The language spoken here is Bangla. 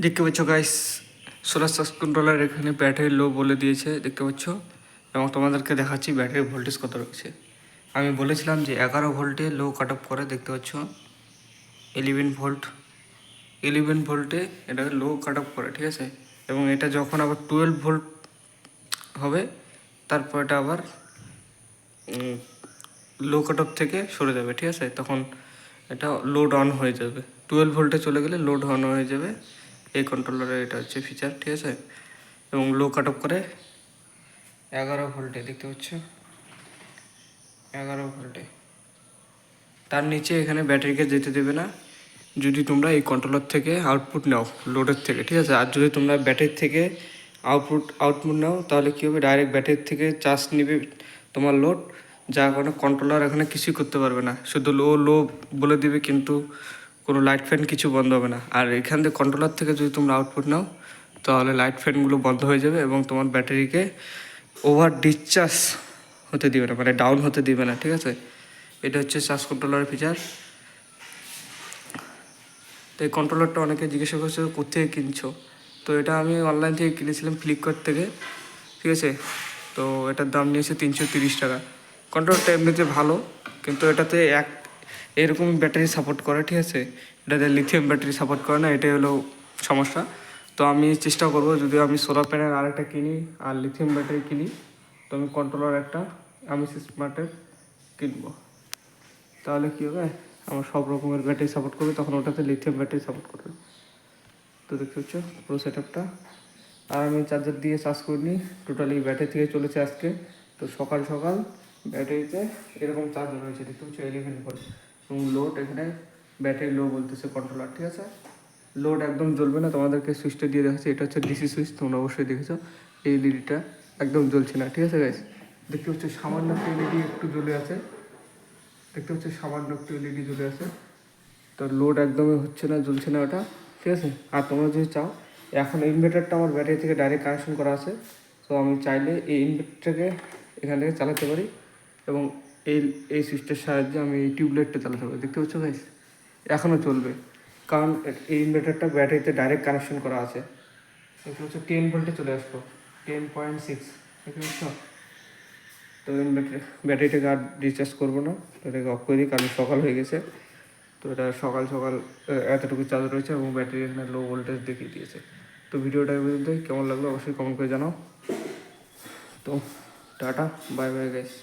দেখতে পাচ্ছ গাইস, সোলার চার্জ কন্ট্রোলার এখানে ব্যাটারি লো বলে দিয়েছে, দেখতে পাচ্ছ। এবং তোমাদেরকে দেখাচ্ছি ব্যাটারির ভোল্টেজ কত রয়েছে। আমি বলেছিলাম যে 11 ভোল্টে লো কাট অফ করে, দেখতে পাচ্ছ 11 ভোল্ট। 11 ভোল্টে এটা লো কাট অফ করে, ঠিক আছে। এবং এটা যখন আবার 12 ভোল্ট হবে, তারপর এটা আবার লো কাট অফ থেকে সরে যাবে, ঠিক আছে। তখন এটা লোড অন হয়ে যাবে। 12 ভোল্টে চলে গেলে লোড অন হয়ে যাবে। এই কন্ট্রোলারের এটা হচ্ছে ফিচার, ঠিক আছে। এবং লো কাট অফ করে 11 ভোল্টে, দেখতে পাচ্ছ 11 ভোল্টে। তার নিচে এখানে ব্যাটারিকে যেতে দেবে না যদি তোমরা এই কন্ট্রোলার থেকে আউটপুট নাও, লোডের থেকে, ঠিক আছে। আর যদি তোমরা ব্যাটারির থেকে আউটপুট নাও, তাহলে কী হবে, ডাইরেক্ট ব্যাটারির থেকে চার্জ নেবে তোমার লোড, যার কারণে কন্ট্রোলার এখানে কিছুই করতে পারবে না, শুধু লো লো বলে দিবে, কিন্তু কোনো লাইট ফ্যান কিছু বন্ধ হবে না। আর এখান থেকে কন্ট্রোলার থেকে যদি তোমরা আউটপুট নাও, তাহলে লাইট ফ্যানগুলো বন্ধ হয়ে যাবে এবং তোমার ব্যাটারিকে ওভার ডিসচার্জ হতে দিবে না, মানে ডাউন হতে দিবে না, ঠিক আছে। এটা হচ্ছে চার্জ কন্ট্রোলারের ফিচার। তো এই কন্ট্রোলারটা অনেকে জিজ্ঞাসা করছে কোথেকে কিনছো। তো এটা আমি অনলাইন থেকে কিনেছিলাম, ফ্লিপকার্ট থেকে, ঠিক আছে। তো এটার দাম নিয়েছে 330 টাকা। কন্ট্রোলারটা এমনিতে ভালো, কিন্তু এটাতে এরকম ব্যাটারি সাপোর্ট করে, ঠিক আছে। এটাতে লিথিয়াম ব্যাটারি সাপোর্ট করে না, এটাই হলো সমস্যা। তো আমি চেষ্টা করব, যদি আমি সোলার প্যানেল আরেকটা কিনি আর লিথিয়াম ব্যাটারি কিনি, তো আমি কন্ট্রোলার একটা আমি স্মার্টের কিনবো। তাহলে কী হবে, আমার সব রকমের ব্যাটারি সাপোর্ট করবে, তখন ওটাতে লিথিয়াম ব্যাটারি সাপোর্ট করবে। তো দেখতে হচ্ছে পুরো সেট আপটা। আর আমি চার্জার দিয়ে চার্জ করিনি, টোটালি ব্যাটারি থেকে চলেছে আজকে। তো সকাল সকাল ব্যাটারিতে এরকম চার্জ রয়েছে, দেখতে হচ্ছে 11 ভোল্ট। এবং লোড এখানে ব্যাটারি লো বলতেছে কন্ট্রোলার, ঠিক আছে। লোড একদম জ্বলবে না, তোমাদেরকে সুইচটা দিয়ে দেখাচ্ছি। এটা হচ্ছে ডিসি সুইচ, তোমরা অবশ্যই দেখেছো। এই এলইডিটা একদম জ্বলছে না, ঠিক আছে গাইস। দেখতে হচ্ছে সামান্য একটা এলইডি একটু জ্বলে আছে, দেখতে হচ্ছে সামান্য একটু এলইডি জ্বলে আছে। তো লোড একদমই হচ্ছে না, জ্বলছে না ওটা, ঠিক আছে। আর তোমরা যদি চাও, এখন ইনভার্টারটা আমার ব্যাটারি থেকে ডাইরেক্ট কানেকশন করা আছে। তো আমি চাইলে এই ইনভার্টারটাকে এখান থেকে চালাতে পারি, এবং এই এই সুইচটার সাহায্যে আমি এই টিউবলাইটটা চালাতে পারি, দেখতে পাচ্ছ গাইস। এখনও চলবে, কারণ এই ইনভার্টারটা ব্যাটারিতে ডাইরেক্ট কানেকশন করা আছে। দেখতে হচ্ছে 10 ভোল্টে চলে আসবো, 10.6, দেখতে পাচ্ছ। তো ব্যাটারিটাকে আর রিচার্জ করবো না, এটাকে অফ করে দিই, কারণ সকাল হয়ে গেছে। তো এটা সকাল সকাল এতটুকু চার্জ রয়েছে এবং ব্যাটারি এখানে লো ভোল্টেজ দেখিয়ে দিয়েছে। তো ভিডিওটা পর্যন্ত কেমন লাগলো অবশ্যই কমেন্ট করে জানাও। তো টাটা, বাই বাই গাইস।